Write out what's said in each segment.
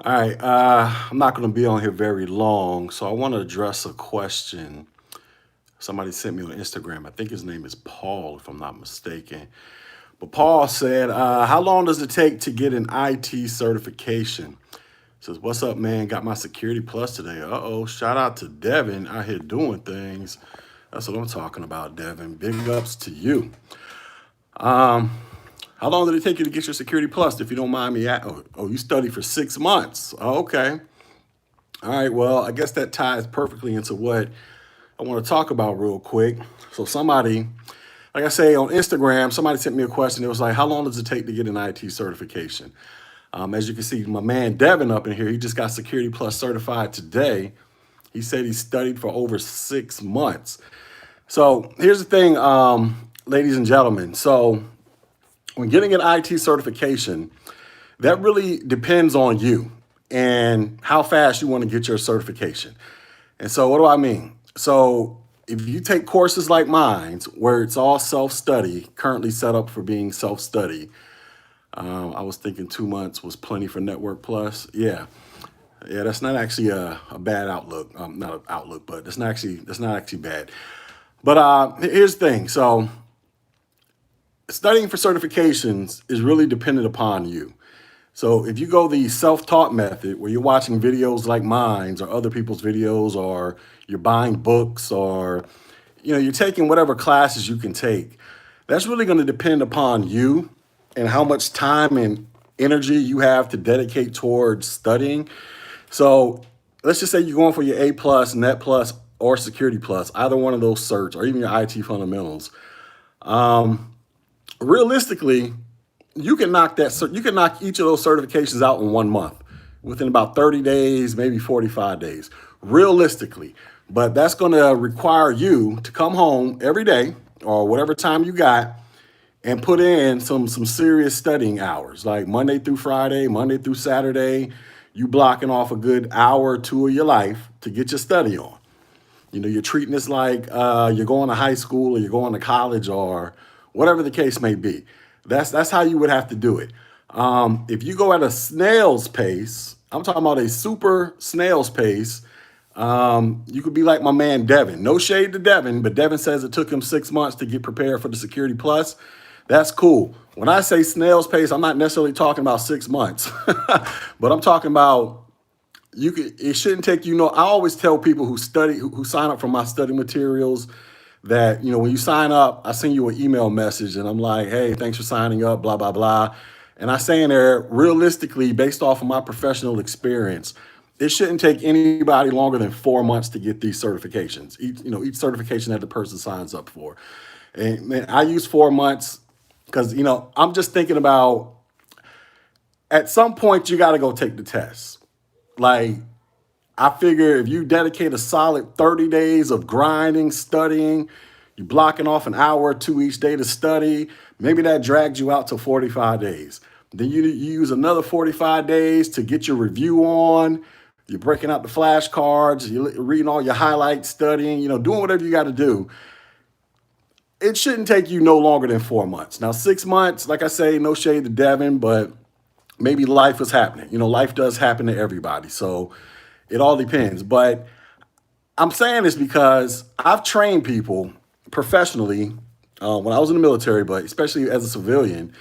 All right, I'm not going to be on here very long, so I want to address a question somebody sent me on Instagram. I think his name is Paul, if I'm not mistaken. But Paul said, "How long does it take to get an IT certification?" Says, "What's up, man? Got my Security Plus today." Uh-oh, shout out to Devin out here doing things. That's what I'm talking about, Devin. Big ups to you. How long did it take you to get your Security Plus, if you don't mind me? Oh, you studied for 6 months. Oh, okay. All right, well, I guess that ties perfectly into what I want to talk about real quick. So somebody, like I say on Instagram, somebody sent me a question. It was like, how long does it take to get an IT certification? As you can see, my man Devin up in here, he just got Security Plus certified today. He said he studied for over 6 months. So here's the thing, ladies and gentlemen. So when getting an IT certification, that really depends on you and how fast you want to get your certification. And so, what do I mean? So, if you take courses like mine, where it's all self study, currently set up for being self study, I was thinking 2 months was plenty for Network Plus. Yeah, that's not actually a bad outlook. Not an outlook, but that's not actually bad. But here's the thing. So, studying for certifications is really dependent upon you. So if you go the self-taught method where you're watching videos like mine or other people's videos, or you're buying books, or you're taking whatever classes you can take, that's really going to depend upon you and how much time and energy you have to dedicate towards studying. So let's just say you're going for your A plus, Net plus, or Security plus, either one of those certs, or even your IT fundamentals. Realistically, you can knock each of those certifications out in 1 month, within about 30 days, maybe 45 days, realistically. But that's going to require you to come home every day or whatever time you got and put in some serious studying hours, like Monday through Friday, Monday through Saturday. You blocking off a good hour or two of your life to get your study on. You're treating this like you're going to high school or you're going to college or whatever the case may be. That's how you would have to do it. If you go at a snail's pace, I'm talking about a super snail's pace. You could be like my man Devin. No shade to Devin, but Devin says it took him 6 months to get prepared for the Security Plus. That's cool. When I say snail's pace, I'm not necessarily talking about 6 months, but I'm talking about it shouldn't take you. I always tell people who study, who sign up for my study materials, that when you sign up, I send you an email message and I'm like, hey, thanks for signing up, blah blah blah. And I say in there, realistically, based off of my professional experience, it shouldn't take anybody longer than 4 months to get these certifications. Each certification that the person signs up for. And man, I use 4 months because I'm just thinking about, at some point you got to go take the test. Like, I figure if you dedicate a solid 30 days of grinding, studying, you're blocking off an hour or two each day to study, maybe that drags you out to 45 days. Then you use another 45 days to get your review on. You're breaking out the flashcards, you're reading all your highlights, studying, doing whatever you got to do. It shouldn't take you no longer than 4 months. Now, 6 months, like I say, no shade to Devin, but maybe life is happening. Life does happen to everybody. So it all depends. But I'm saying this because I've trained people professionally when I was in the military, but especially as a civilian.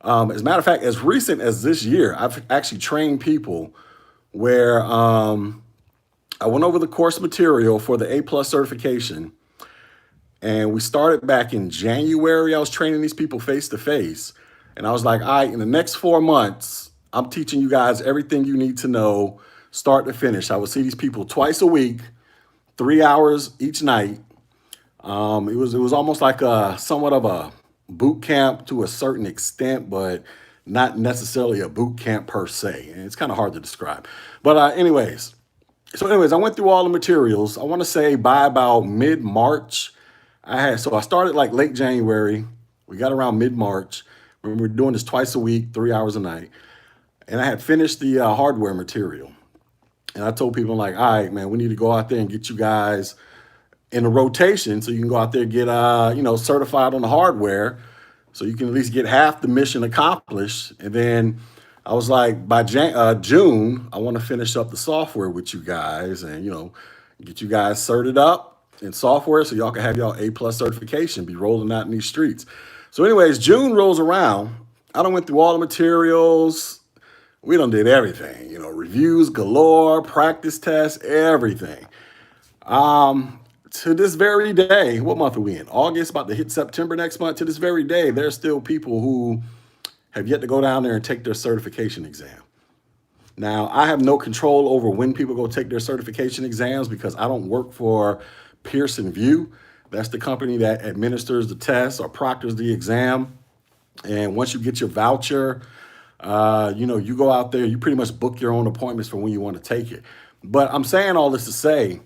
As a matter of fact, as recent as this year, I've actually trained people where I went over the course material for the A plus certification. And we started back in January. I was training these people face to face. And I was like, all right, in the next 4 months, I'm teaching you guys everything you need to know, start to finish. I would see these people twice a week, 3 hours each night. It was almost like somewhat of a boot camp to a certain extent, but not necessarily a boot camp per se. And it's kind of hard to describe. But anyways, I went through all the materials. I want to say by about mid-March, I started like late January. We got around mid-March. We were doing this twice a week, 3 hours a night. And I had finished the hardware material. And I told people, like, all right, man, we need to go out there and get you guys in a rotation so you can go out there and get, certified on the hardware so you can at least get half the mission accomplished. And then I was like, by June, I want to finish up the software with you guys and, get you guys certed up in software so y'all can have y'all A+ certification, be rolling out in these streets. So anyways, June rolls around. I done went through all the materials. We done did everything, reviews galore, practice tests, everything. To this very day, what month are we in? August, about to hit September next month. To this very day, there's still people who have yet to go down there and take their certification exam. Now, I have no control over when people go take their certification exams because I don't work for Pearson VUE. That's the company that administers the test or proctors the exam. And once you get your voucher, you go out there, you pretty much book your own appointments for when you want to take it. But I'm saying all this to say,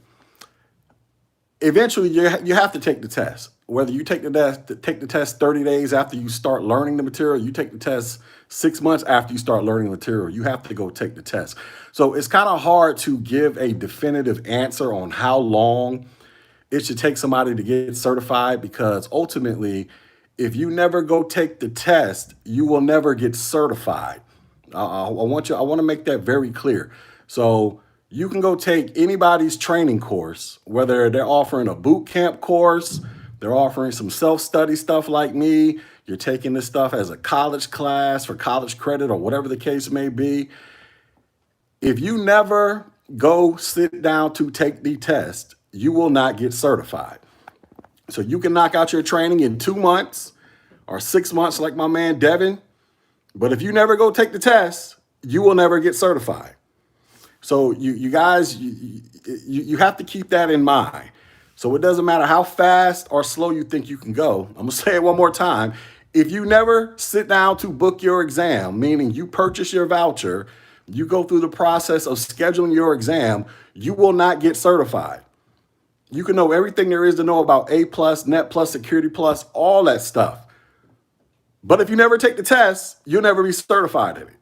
eventually you have to take the test. Whether you take the test 30 days after you start learning the material, you take the test 6 months after you start learning the material, you have to go take the test. So it's kind of hard to give a definitive answer on how long it should take somebody to get certified because ultimately, if you never go take the test, you will never get certified. I want to make that very clear. So you can go take anybody's training course, whether they're offering a boot camp course, they're offering some self-study stuff like me, you're taking this stuff as a college class for college credit or whatever the case may be. If you never go sit down to take the test, you will not get certified. So you can knock out your training in 2 months or 6 months like my man Devin. But if you never go take the test, you will never get certified. So you guys, you have to keep that in mind. So it doesn't matter how fast or slow you think you can go. I'm going to say it one more time. If you never sit down to book your exam, meaning you purchase your voucher, you go through the process of scheduling your exam, you will not get certified. You can know everything there is to know about A+, Net+, Security+, all that stuff. But if you never take the test, you'll never be certified in it.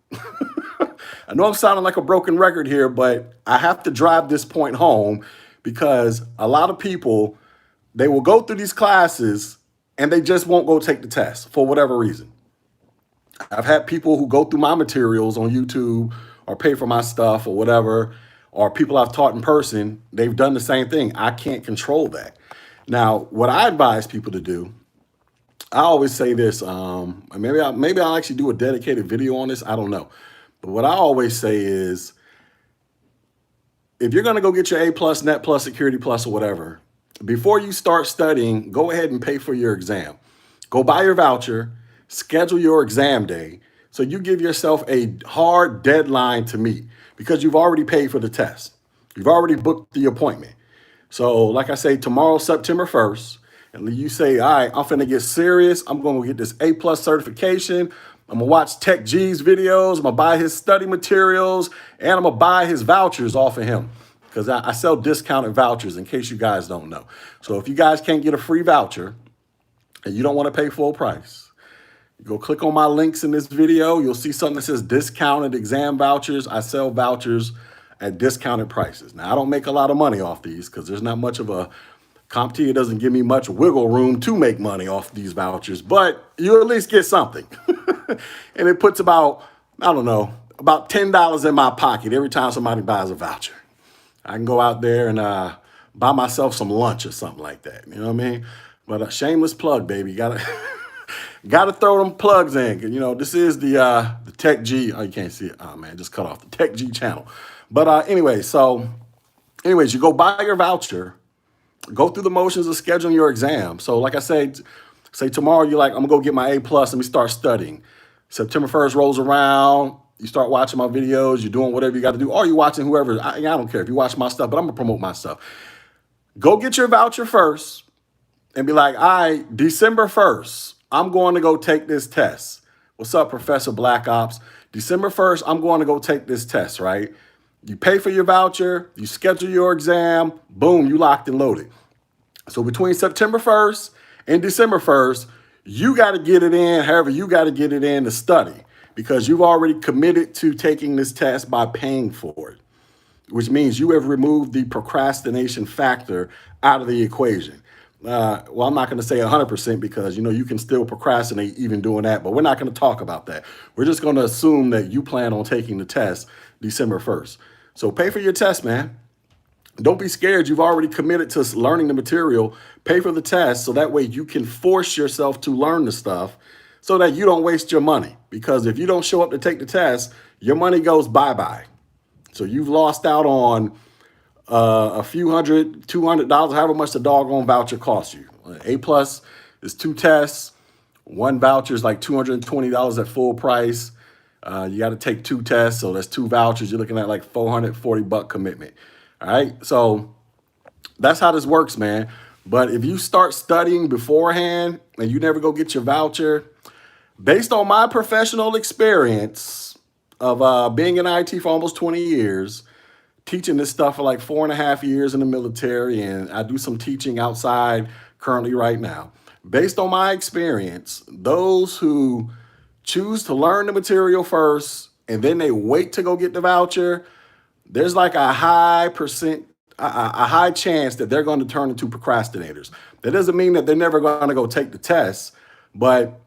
I know I'm sounding like a broken record here, but I have to drive this point home because a lot of people, they will go through these classes and they just won't go take the test for whatever reason. I've had people who go through my materials on YouTube or pay for my stuff or whatever, or people I've taught in person, they've done the same thing. I can't control that. Now, what I advise people to do, I always say this, maybe I'll actually do a dedicated video on this, I don't know. But what I always say is, if you're gonna go get your A+, Net+, Security+, or whatever, before you start studying, go ahead and pay for your exam. Go buy your voucher, schedule your exam day, so you give yourself a hard deadline to meet because you've already paid for the test. You've already booked the appointment. So like I say, tomorrow, September 1st, and you say, all right, I'm finna get serious. I'm gonna get this A+ certification. I'm gonna watch Tech G's videos. I'm gonna buy his study materials, and I'm gonna buy his vouchers off of him because I sell discounted vouchers in case you guys don't know. So if you guys can't get a free voucher and you don't wanna pay full price, go click on my links in this video. You'll see something that says discounted exam vouchers. I sell vouchers at discounted prices. Now, I don't make a lot of money off these because there's not much of a, Comptia doesn't give me much wiggle room to make money off these vouchers, but you at least get something. And it puts about, I don't know, about $10 in my pocket every time somebody buys a voucher. I can go out there and buy myself some lunch or something like that. You know what I mean? But a shameless plug, baby. Gotta throw them plugs in. This is the Tech G. Oh, you can't see it. Oh man, just cut off the Tech G channel. But anyways, you go buy your voucher, go through the motions of scheduling your exam. So like I say tomorrow you're like, I'm gonna go get my A+, let me start studying. September 1st rolls around, you start watching my videos, you're doing whatever you gotta do, or you're watching whoever, I don't care if you watch my stuff, but I'm gonna promote my stuff. Go get your voucher first and be like, all right, December 1st, I'm going to go take this test. What's up, Professor Black Ops? December 1st, I'm going to go take this test, right? You pay for your voucher, you schedule your exam, boom, you locked and loaded. So between September 1st and December 1st, you got to get it in, however you got to get it in to study because you've already committed to taking this test by paying for it, which means you have removed the procrastination factor out of the equation. Well, I'm not going to say 100% because, you can still procrastinate even doing that, but we're not going to talk about that. We're just going to assume that you plan on taking the test December 1st. So pay for your test, man. Don't be scared. You've already committed to learning the material. Pay for the test so that way you can force yourself to learn the stuff so that you don't waste your money. Because if you don't show up to take the test, your money goes bye-bye. So you've lost out on a few hundred, $200, however much the doggone voucher costs you. A plus is 2 tests. One voucher is like $220 at full price. You got to take 2 tests, so that's 2 vouchers. You're looking at like $440 commitment. All right, so that's how this works, man. But if you start studying beforehand and you never go get your voucher, based on my professional experience of being in IT for almost 20 years, teaching this stuff for like 4.5 years in the military, and I do some teaching outside currently right now. Based on my experience, those who choose to learn the material first and then they wait to go get the voucher, there's like a high chance that they're going to turn into procrastinators. That doesn't mean that they're never going to go take the test, but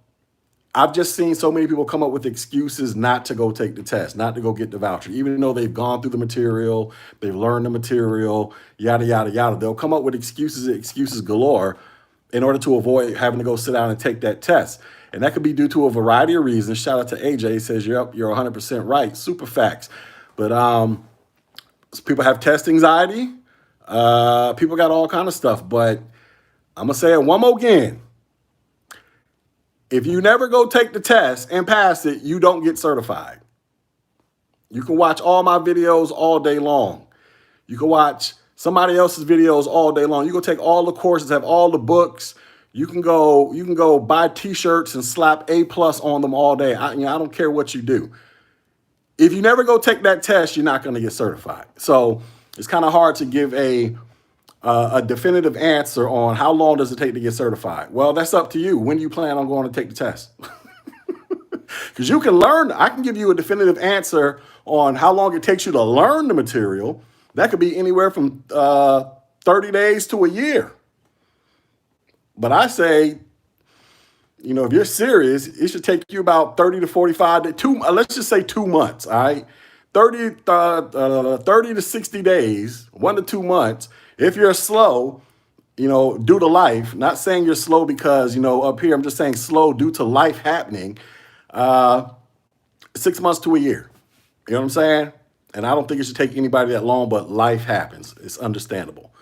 I've just seen so many people come up with excuses not to go take the test, not to go get the voucher, even though they've gone through the material, they've learned the material, yada, yada, yada. They'll come up with excuses galore in order to avoid having to go sit down and take that test. And that could be due to a variety of reasons. Shout out to AJ. He says, you're 100% right. Super facts. But people have test anxiety. People got all kind of stuff. But I'm going to say it one more again. If you never go take the test and pass it, you don't get certified. You can watch all my videos all day long. You can watch somebody else's videos all day long. You can take all the courses, have all the books. You can go buy t-shirts and slap A+ on them all day. I don't care what you do. If you never go take that test, you're not going to get certified. So it's kind of hard to give a definitive answer on how long does it take to get certified. Well, that's up to you. When do you plan on going to take the test? Because you can learn. I can give you a definitive answer on how long it takes you to learn the material. That could be anywhere from 30 days to a year. But I say, if you're serious, it should take you about 30 to 45 days, let's just say 2 months, all right? 30 to 60 days, 1 to 2 months. If you're slow, due to life, not saying you're slow because, up here, I'm just saying slow due to life happening, 6 months to a year. You know what I'm saying? And I don't think it should take anybody that long, but life happens. It's understandable.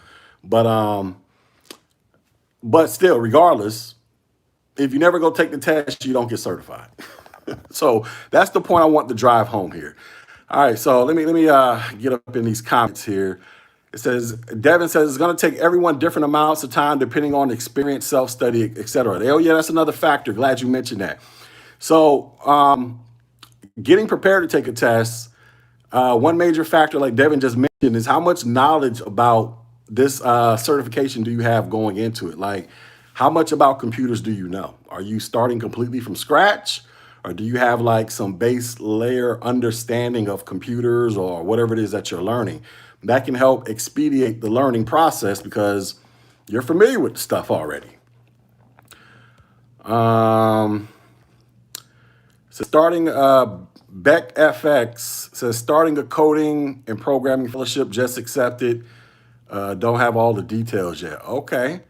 But still, regardless, if you never go take the test, you don't get certified. So that's the point I want to drive home here. All right, so let me get up in these comments here. It says, Devin says it's going to take everyone different amounts of time depending on experience, self-study, etc. Oh, yeah, that's another factor. Glad you mentioned that. So getting prepared to take a test, one major factor, like Devin just mentioned, is how much knowledge about this certification do you have going into it? Like, how much about computers do you know? Are you starting completely from scratch? Or do you have like some base layer understanding of computers or whatever it is that you're learning? That can help expedite the learning process because you're familiar with the stuff already. So starting Beck FX says starting a coding and programming fellowship, just accepted. Don't have all the details yet. Okay.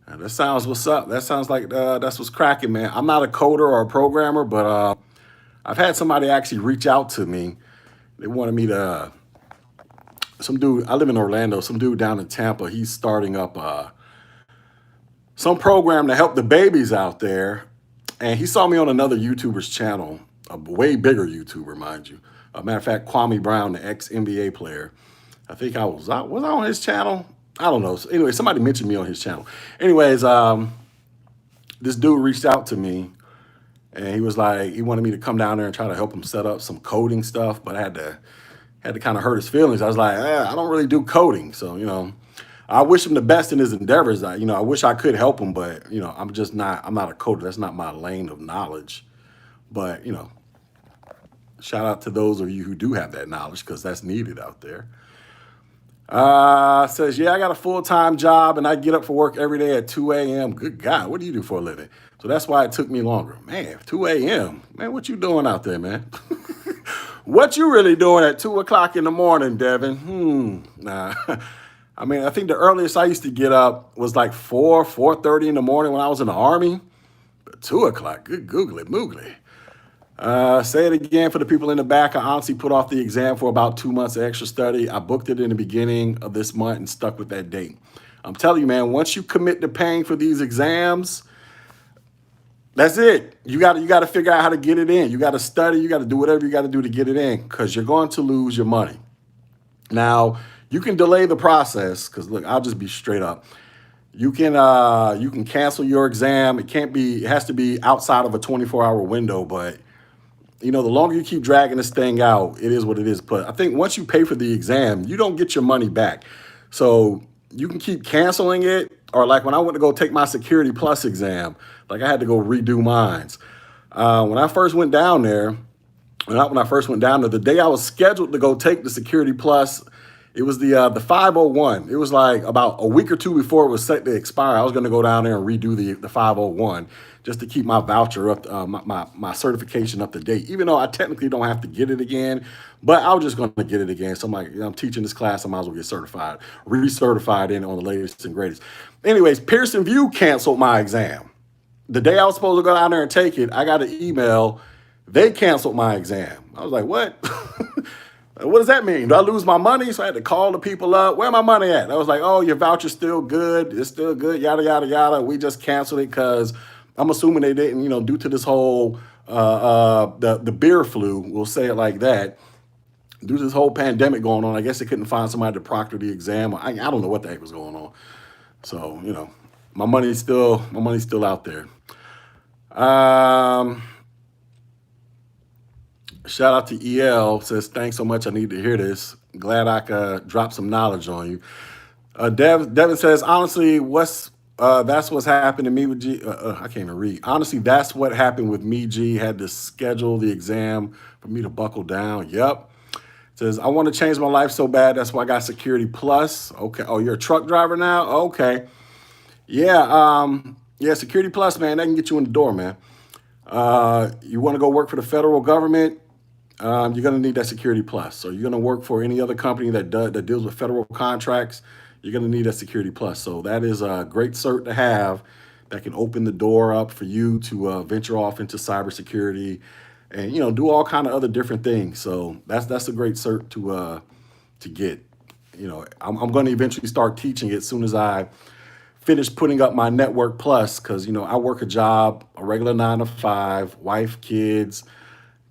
That sounds what's up. That sounds like that's what's cracking, man. I'm not a coder or a programmer, but I've had somebody actually reach out to me. They wanted me to, some dude, I live in Orlando, some dude down in Tampa, he's starting up some program to help the babies out there. And he saw me on another YouTuber's channel, a way bigger YouTuber, mind you. Matter of fact, Kwame Brown, the ex-NBA player. I think was I on his channel? I don't know. So anyway, somebody mentioned me on his channel. Anyways, this dude reached out to me and he was like, he wanted me to come down there and try to help him set up some coding stuff, but I had to kind of hurt his feelings. I was like, I don't really do coding. So, I wish him the best in his endeavors. I wish I could help him, but, I'm not a coder. That's not my lane of knowledge. But, shout out to those of you who do have that knowledge because that's needed out there. Says, yeah, I got a full-time job and I get up for work every day at 2 a.m. Good God, what do you do for a living? So that's why it took me longer. Man, 2 a.m. Man, what you doing out there, man? What you really doing at 2 o'clock in the morning, Devin? Nah. I mean, I think the earliest I used to get up was like 4:30 in the morning when I was in the Army. But 2 o'clock, good googly moogly. Say it again for the people in the back. I honestly put off the exam for about 2 months of extra study. I booked it in the beginning of this month and stuck with that date. I'm telling you, man, once you commit to paying for these exams, that's it. You got to figure out how to get it in. You got to study. You got to do whatever you got to do to get it in because you're going to lose your money. Now, you can delay the process because look, I'll just be straight up. You can cancel your exam. It has to be outside of a 24-hour window, but the longer you keep dragging this thing out, it is what it is. But I think once you pay for the exam, you don't get your money back. So you can keep canceling it. Or like when I went to go take my Security Plus exam, like I had to go redo mines. When I first went down there, not when I first went down there, the day I was scheduled to go take the Security Plus, it was the 501. It was like about a week or two before it was set to expire. I was going to go down there and redo the 501 just to keep my voucher up, my certification up to date. Even though I technically don't have to get it again, but I was just going to get it again. So I'm like, I'm teaching this class, I might as well get certified, recertified in on the latest and greatest. Anyways, Pearson VUE canceled my exam. The day I was supposed to go down there and take it, I got an email. They canceled my exam. I was like, what? What does that mean? Do I lose my money? So I had to call the people up. Where my money at? I was like, oh, your voucher's still good. It's still good. Yada, yada, yada. We just canceled it because I'm assuming they didn't, due to this whole, the beer flu, we'll say it like that. Due to this whole pandemic going on, I guess they couldn't find somebody to proctor the exam. I don't know what the heck was going on. So, my money's still out there. Um, Shout out to EL, says, thanks so much. I need to hear this. Glad I could drop some knowledge on you. Devin says, honestly, that's what's happened to me with G. I can't even read. Honestly, that's what happened with me, G. Had to schedule the exam for me to buckle down. Yep. Says, I want to change my life so bad. That's why I got Security Plus. Okay. Oh, you're a truck driver now? Okay. Yeah. Yeah, Security Plus, man, that can get you in the door, man. You want to go work for the federal government? You're going to need that Security Plus. So you're going to work for any other company that deals with federal contracts, you're going to need that Security Plus. So that is a great cert to have that can open the door up for you to venture off into cybersecurity and do all kind of other different things. So that's a great cert to get. I'm going to eventually start teaching it as soon as I finish putting up my Network Plus because I work a job, a regular 9 to 5, wife, kids.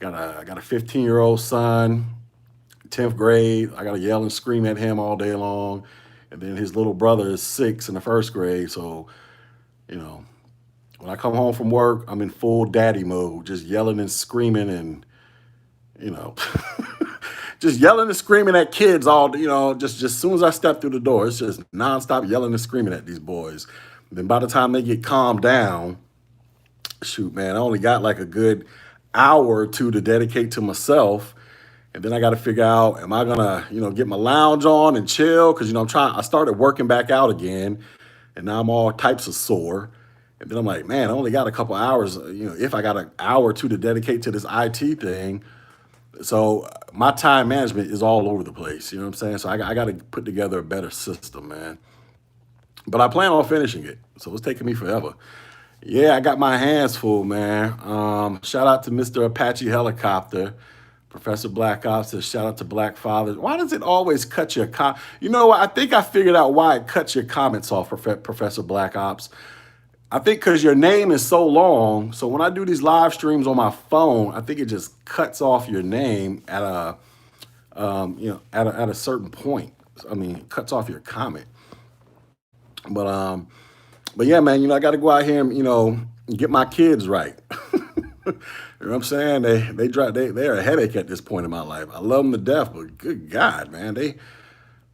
Got a 15-year-old son, 10th grade. I got to yell and scream at him all day long. And then his little brother is 6 in the 1st grade. So, when I come home from work, I'm in full daddy mode, just yelling and screaming and, just yelling and screaming at kids just as soon as I step through the door, it's just nonstop yelling and screaming at these boys. Then by the time they get calmed down, shoot, man, I only got like a good hour or two to dedicate to myself. And then I got to figure out, am I going to, get my lounge on and chill? Because, I started working back out again and now I'm all types of sore. And then I'm like, man, I only got a couple hours, if I got an hour or two to dedicate to this IT thing. So my time management is all over the place. You know what I'm saying? So I got to put together a better system, man. But I plan on finishing it. So it's taking me forever. Yeah, I got my hands full, man. Shout out to Mr. Apache Helicopter. Professor Black Ops says, shout out to Black Fathers. Why does it always cut your You know what? I think I figured out why it cuts your comments off, Professor Black Ops. I think because your name is so long. So when I do these live streams on my phone, I think it just cuts off your name at a certain point. I mean, it cuts off your comment. But yeah, man, I got to go out here and, get my kids right. You know what I'm saying? They're a headache at this point in my life. I love them to death, but good God, man, they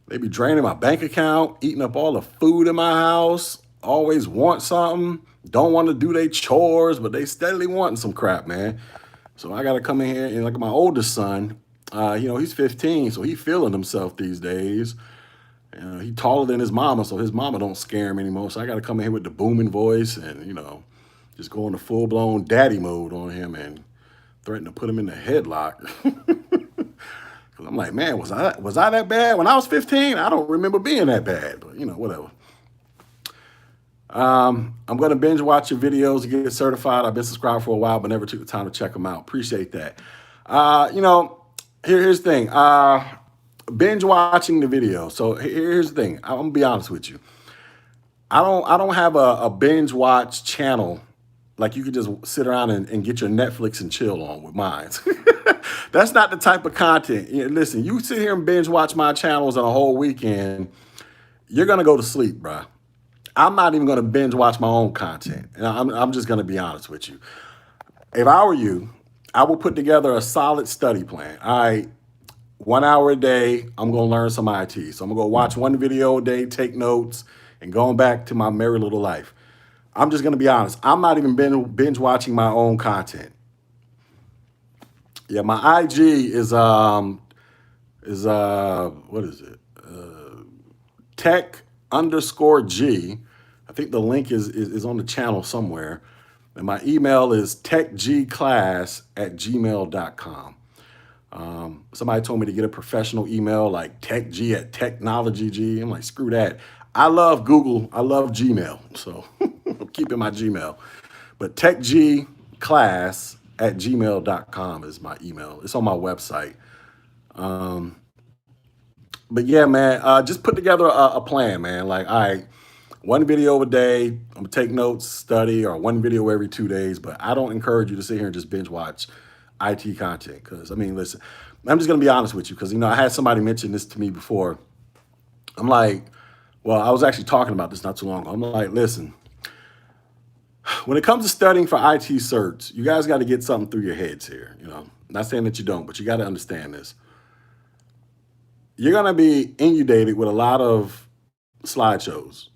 be draining my bank account, eating up all the food in my house, always want something, don't want to do their chores, but they steadily wanting some crap, man. So I got to come in here and like my oldest son, he's 15, so he's feeling himself these days. He taller than his mama, so his mama don't scare him anymore. So I got to come in here with the booming voice and, just go into full-blown daddy mode on him and threaten to put him in the headlock. Cause I'm like, man, was I that bad? When I was 15, I don't remember being that bad, but whatever. I'm going to binge watch your videos to get certified. I've been subscribed for a while, but never took the time to check them out. Appreciate that. Here's the thing. Binge watching the video. So here's the thing. I'm gonna be honest with you. I don't have a binge watch channel like you could just sit around and get your Netflix and chill on with mine. That's not the type of content. Listen, you sit here and binge watch my channels on a whole weekend, you're gonna go to sleep, bruh. I'm not even gonna binge watch my own content. And I'm just gonna be honest with you. If I were you, I would put together a solid study plan. All right, 1 hour a day, I'm gonna learn some IT. So I'm gonna go watch one video a day, take notes, and going back to my merry little life. I'm just gonna be honest. I'm not even binge watching my own content. Yeah, my IG is what is it? Tech_G. I think the link is on the channel somewhere. And my email is techgclass@gmail.com. Somebody told me to get a professional email like techg@technologyg. I'm like, screw that. I love Google. I love Gmail. So I'm keeping my Gmail. But techgclass@gmail.com is my email. It's on my website. But yeah, man, just put together a plan, man. Like, all right, one video a day, I'm gonna take notes, study, or one video every 2 days. But I don't encourage you to sit here and just binge watch IT content. Because, listen, I'm just gonna be honest with you. Because, I had somebody mention this to me before. I'm like, well, I was actually talking about this not too long ago. I'm like, listen, when it comes to studying for IT certs, you guys got to get something through your heads here. Not saying that you don't, but you got to understand this. You're going to be inundated with a lot of slideshows,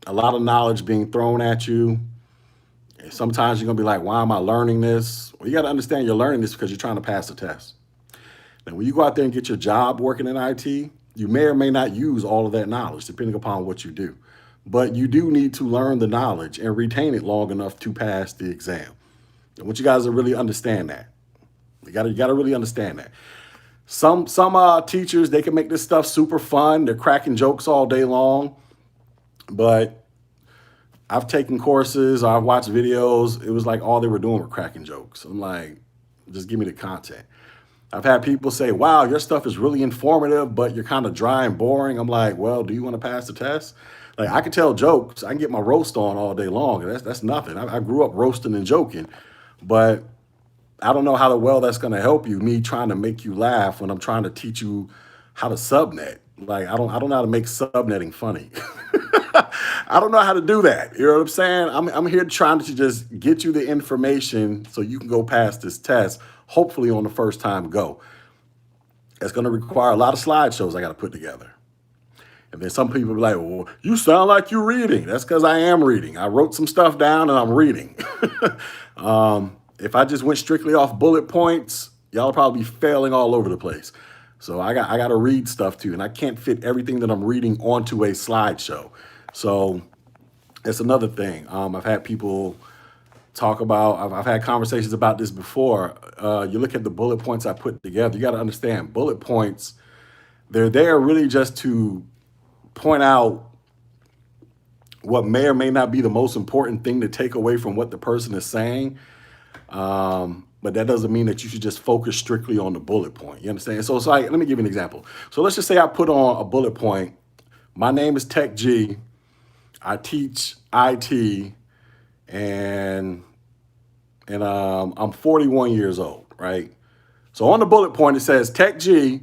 a lot of knowledge being thrown at you. And sometimes you're going to be like, why am I learning this? Well, you got to understand you're learning this because you're trying to pass the test. Now, when you go out there and get your job working in IT, you may or may not use all of that knowledge, depending upon what you do. But you do need to learn the knowledge and retain it long enough to pass the exam. I want you guys to really understand that. You got to really understand that. Some teachers, they can make this stuff super fun. They're cracking jokes all day long. But I've taken courses, or I've watched videos. It was like all they were doing were cracking jokes. I'm like, just give me the content. I've had people say, wow, your stuff is really informative, but you're kind of dry and boring. I'm like, well, do you want to pass the test? Like, I can tell jokes. I can get my roast on all day long. That's nothing. I grew up roasting and joking, but I don't know how well that's going to help you, me trying to make you laugh when I'm trying to teach you how to subnet. Like, I don't know how to make subnetting funny. I don't know how to do that. You know what I'm saying? I'm here trying to just get you the information so you can go pass this test, hopefully on the first time go. It's going to require a lot of slideshows I got to put together. And then some people be like, well, you sound like you're reading. That's because I am reading. I wrote some stuff down and I'm reading. If I just went strictly off bullet points, y'all probably be failing all over the place. So I got to read stuff too. And I can't fit everything that I'm reading onto a slideshow. So it's another thing. I've had people talk about, I've had conversations about this before. You look at the bullet points I put together, you got to understand bullet points, they're there really just to point out what may or may not be the most important thing to take away from what the person is saying. But that doesn't mean that you should just focus strictly on the bullet point. You understand? So it's like, let me give you an example. So let's just say I put on a bullet point. My name is Tech G. I teach IT, and I'm 41 years old, right? So on the bullet point, it says Tech G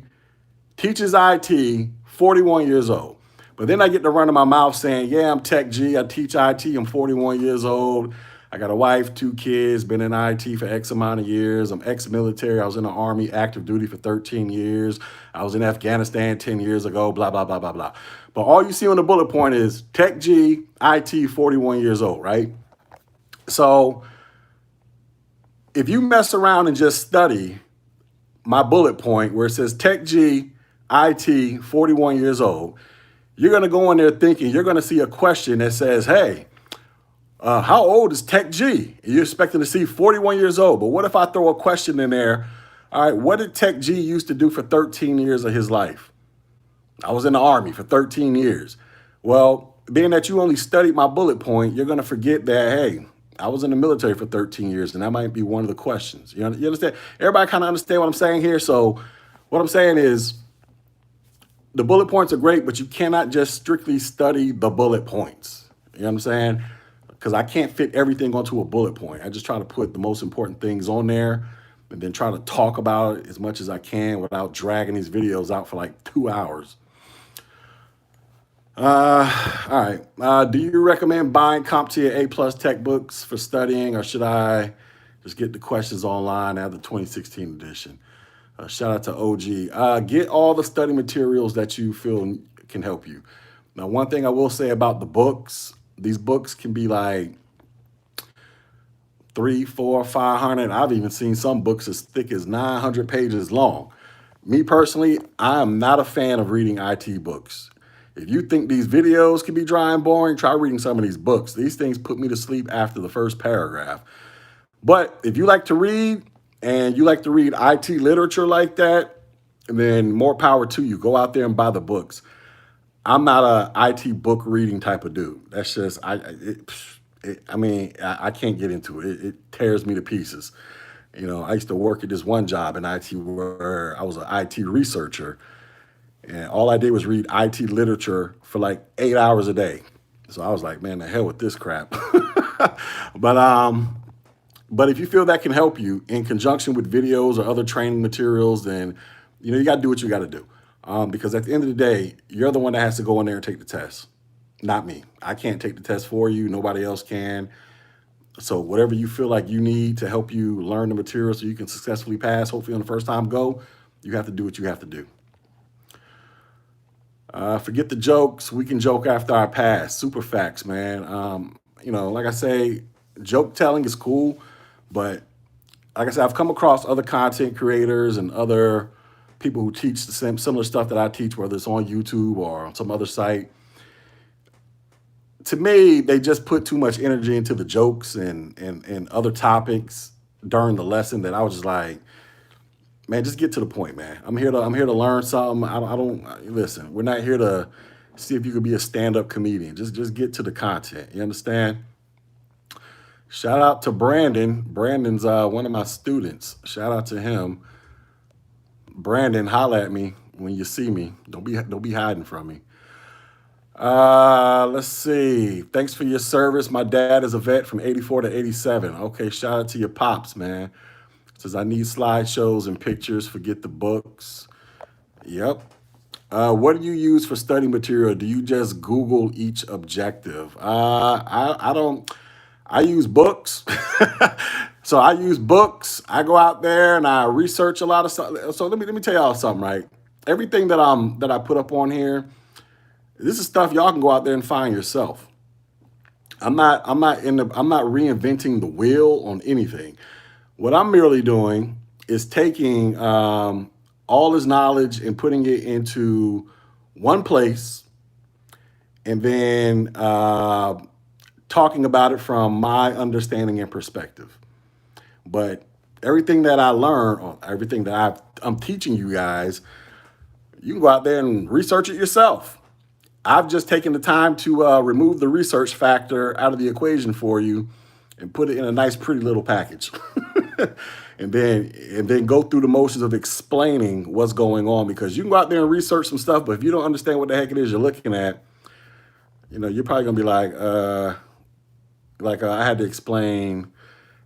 teaches IT, 41 years old. But then I get to run my mouth saying, yeah, I'm Tech G. I teach IT. I'm 41 years old. I got a wife, 2 kids, been in IT for X amount of years. I'm ex-military. I was in the Army active duty for 13 years. I was in Afghanistan 10 years ago, blah, blah, blah, blah, blah. But all you see on the bullet point is Tech G, IT, 41 years old, right? So if you mess around and just study my bullet point where it says Tech G, IT, 41 years old, You're going to go in there thinking you're going to see a question that says, hey, how old is Tech G? You're expecting to see 41 years old. But what if I throw a question in there? All right, what did Tech G used to do for 13 years of his life? I was in the Army for 13 years. Well, being that you only studied my bullet point, you're going to forget that, hey, I was in the military for 13 years, and that might be one of the questions. You understand? Everybody kind of understand what I'm saying here? So what I'm saying is the bullet points are great, but you cannot just strictly study the bullet points. You know what I'm saying? Because I can't fit everything onto a bullet point. I just try to put the most important things on there and then try to talk about it as much as I can without dragging these videos out for like 2 hours. All right. Do you recommend buying Comptia A+ tech books for studying, or should I just get the questions online out of the 2016 edition? Shout out to OG. Get all the study materials that you feel can help you. Now, one thing I will say about the books, these books can be like 300, 400, 500. I've even seen some books as thick as 900 pages long. Me personally, I am not a fan of reading IT books. If you think these videos can be dry and boring, try reading some of these books. These things put me to sleep after the first paragraph. But if you like to read and you like to read IT literature like that, then more power to you. Go out there and buy the books. I'm not a IT book reading type of dude. That's just, I can't get into it. It tears me to pieces. I used to work at this one job in IT where I was an IT researcher, and all I did was read IT literature for like 8 hours a day. So I was like, man, the hell with this crap. But if you feel that can help you in conjunction with videos or other training materials, then you got to do what you got to do. Because at the end of the day, you're the one that has to go in there and take the test, not me. I can't take the test for you. Nobody else can. So whatever you feel like you need to help you learn the material so you can successfully pass, hopefully on the first time go, you have to do what you have to do. Forget the jokes. We can joke after our pass. Super facts, man. Like I say, joke telling is cool, but like I said, I've come across other content creators and other people who teach the same similar stuff that I teach, whether it's on YouTube or on some other site. To me, they just put too much energy into the jokes and other topics during the lesson that I was just like, man, just get to the point, man. I'm here to learn something. I don't listen. We're not here to see if you could be a stand-up comedian. Just get to the content. You understand? Shout out to Brandon. Brandon's one of my students. Shout out to him. Brandon, holla at me when you see me. Don't be hiding from me. Let's see. Thanks for your service. My dad is a vet from 84 to 87. Okay, shout out to your pops, man. Says I need slideshows and pictures. Forget the books. Yep. What do you use for study material? Do you just Google each objective? I don't. I use books. So I use books. I go out there and I research a lot of stuff. So let me tell y'all something, right? Everything that I put up on here, this is stuff y'all can go out there and find yourself. I'm not reinventing the wheel on anything. What I'm merely doing is taking all this knowledge and putting it into one place, and then talking about it from my understanding and perspective. But everything that I learn, or everything that I'm teaching you guys, you can go out there and research it yourself. I've just taken the time to remove the research factor out of the equation for you and put it in a nice, pretty little package. and then go through the motions of explaining what's going on, because you can go out there and research some stuff, but if you don't understand what the heck it is you're looking at, you're probably gonna be like I had to explain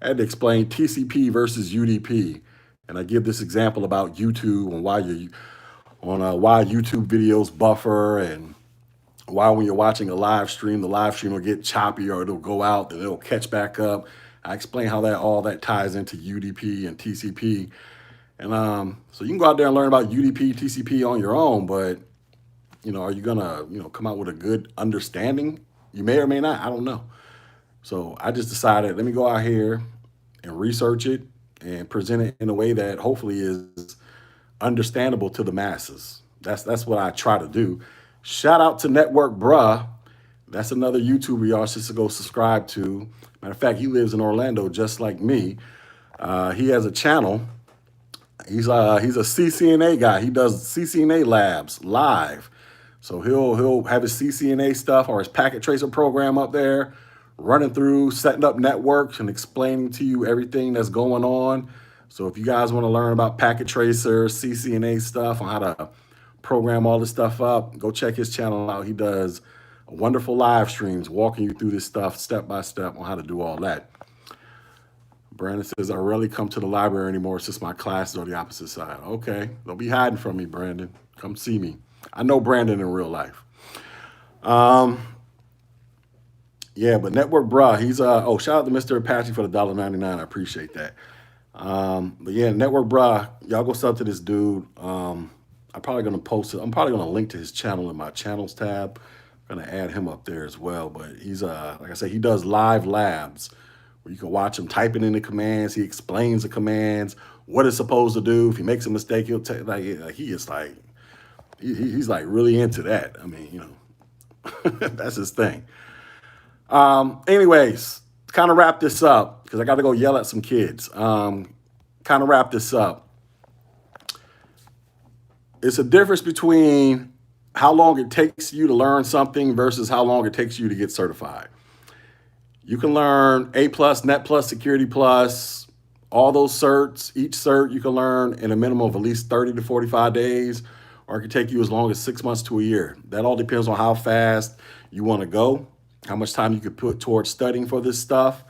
TCP versus UDP, and I give this example about YouTube and why YouTube videos buffer, and why when you're watching a live stream, the live stream will get choppy or it'll go out, then it'll catch back up. I explain how all that ties into UDP and TCP. And so you can go out there and learn about UDP, TCP on your own, but are you gonna, come out with a good understanding? You may or may not, I don't know. So I just decided, let me go out here and research it and present it in a way that hopefully is understandable to the masses. That's what I try to do. Shout out to Network Bruh. That's another YouTuber y'all should go subscribe to. Matter of fact, he lives in Orlando just like me. He has a channel. He's a CCNA guy. He does CCNA labs live. So he'll have his CCNA stuff or his packet tracer program up there, running through, setting up networks and explaining to you everything that's going on. So if you guys want to learn about packet tracer, CCNA stuff, on how to program all this stuff up, go check his channel out. He does wonderful live streams walking you through this stuff step by step on how to do all that. Brandon says, I rarely come to the library anymore since my classes are the opposite side. Okay, don't be hiding from me, Brandon. Come see me. I know Brandon in real life. Yeah, but Network Bruh, he's shout out to Mr. Apache for the $1.99. I appreciate that. But yeah, Network Bruh, y'all go sub to this dude. I'm probably gonna post it. I'm probably gonna link to his channel in my channels tab. I'm gonna add him up there as well. But he's like I said, he does live labs where you can watch him typing in the commands. He explains the commands, what it's supposed to do. If he makes a mistake, he'll take he's like really into that. I mean, you know, that's his thing. Anyways, kind of wrap this up because I got to go yell at some kids. Kind of wrap this up. It's a difference between how long it takes you to learn something versus how long it takes you to get certified. You can learn A+, Net+, Security+, all those certs. Each cert you can learn in a minimum of at least 30 to 45 days, or it can take you as long as 6 months to a year. That all depends on how fast you want to go, how much time you could put towards studying for this stuff.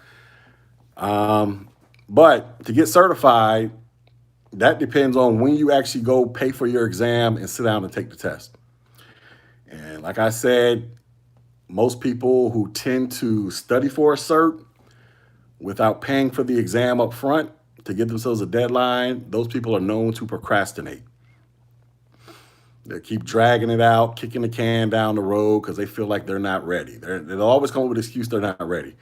But to get certified, that depends on when you actually go pay for your exam and sit down and take the test. And like I said, most people who tend to study for a cert without paying for the exam up front to give themselves a deadline, those people are known to procrastinate. They keep dragging it out, kicking the can down the road because they feel like they're not ready. They'll always come up with an excuse they're not ready.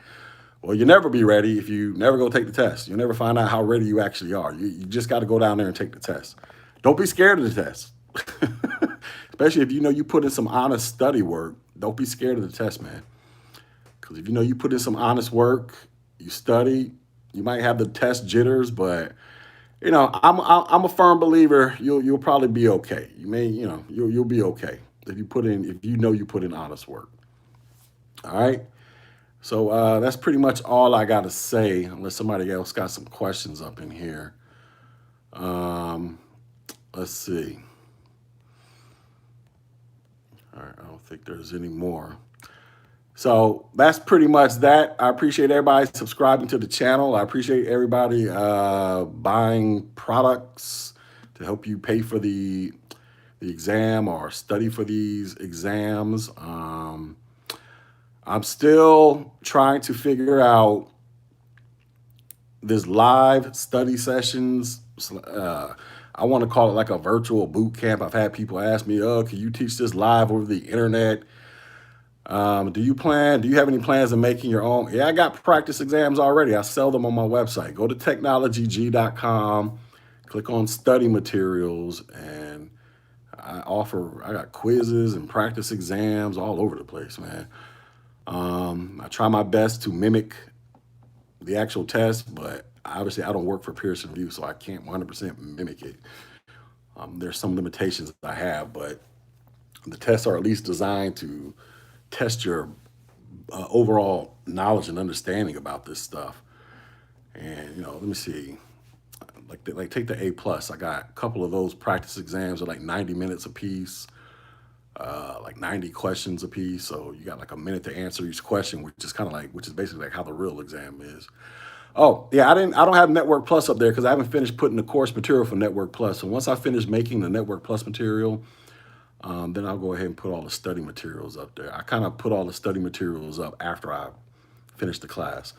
Well, you'll never be ready if you never go take the test. You'll never find out how ready you actually are. You just got to go down there and take the test. Don't be scared of the test. Especially if you know you put in some honest study work. Don't be scared of the test, man. Because if you know you put in some honest work, you study, you might have the test jitters, but you know, I'm a firm believer you'll probably be okay. You'll be okay if you know you put in honest work. All right. So that's pretty much all I got to say, unless somebody else got some questions up in here. Let's see. All right, I don't think there's any more. So that's pretty much that. I appreciate everybody subscribing to the channel. I appreciate everybody buying products to help you pay for the exam or study for these exams. I'm still trying to figure out this live study sessions. I want to call it like a virtual boot camp. I've had people ask me, oh, can you teach this live over the internet? Do you have any plans of making your own? Yeah, I got practice exams already. I sell them on my website. Go to technologyg.com, click on study materials, and I got quizzes and practice exams all over the place, man. I try my best to mimic the actual test, but obviously I don't work for Pearson VUE, so I can't 100% mimic it. There's some limitations I have, but the tests are at least designed to test your overall knowledge and understanding about this stuff. And let me see, like take the A+. I got a couple of those practice exams are like 90 minutes a piece, like 90 questions a piece. So you got like a minute to answer each question, which is basically like how the real exam is. Oh yeah, I don't have Network Plus up there because I haven't finished putting the course material for Network Plus. So once I finish making the Network Plus material, then I'll go ahead and put all the study materials up there. I kind of put all the study materials up after I finish the class.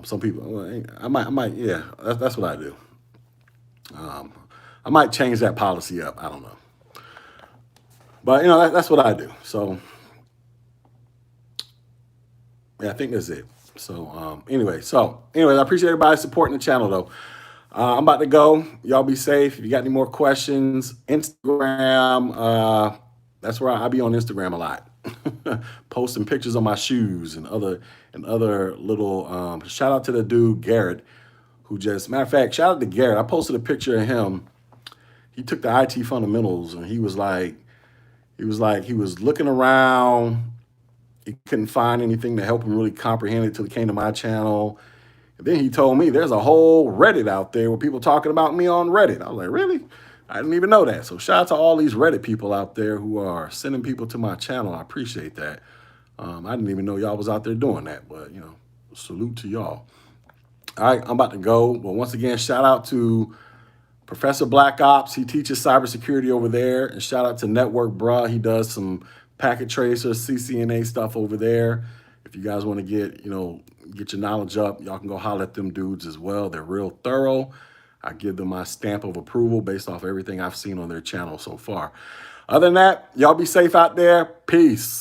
Some people, I might, yeah, that's what I do. I might change that policy up. I don't know, but that's what I do. So yeah, I think that's it. So anyway, I appreciate everybody supporting the channel though. I'm about to go. Y'all be safe. If you got any more questions, Instagram, That's where I be on Instagram a lot, posting pictures of my shoes and other little. Shout out to the dude Garrett, who just matter of fact, shout out to Garrett. I posted a picture of him. He took the IT fundamentals and he was looking around. He couldn't find anything to help him really comprehend it till he came to my channel. And then he told me there's a whole Reddit out there with people talking about me on Reddit. I was like, really? I didn't even know that. So shout out to all these Reddit people out there who are sending people to my channel. I appreciate that. I didn't even know y'all was out there doing that, but salute to y'all. All right, I'm about to go. But once again, shout out to Professor Black Ops. He teaches cybersecurity over there. And shout out to Network Bruh. He does some packet tracer, CCNA stuff over there. If you guys want to get your knowledge up, y'all can go holler at them dudes as well. They're real thorough. I give them my stamp of approval based off everything I've seen on their channel so far. Other than that, y'all be safe out there. Peace.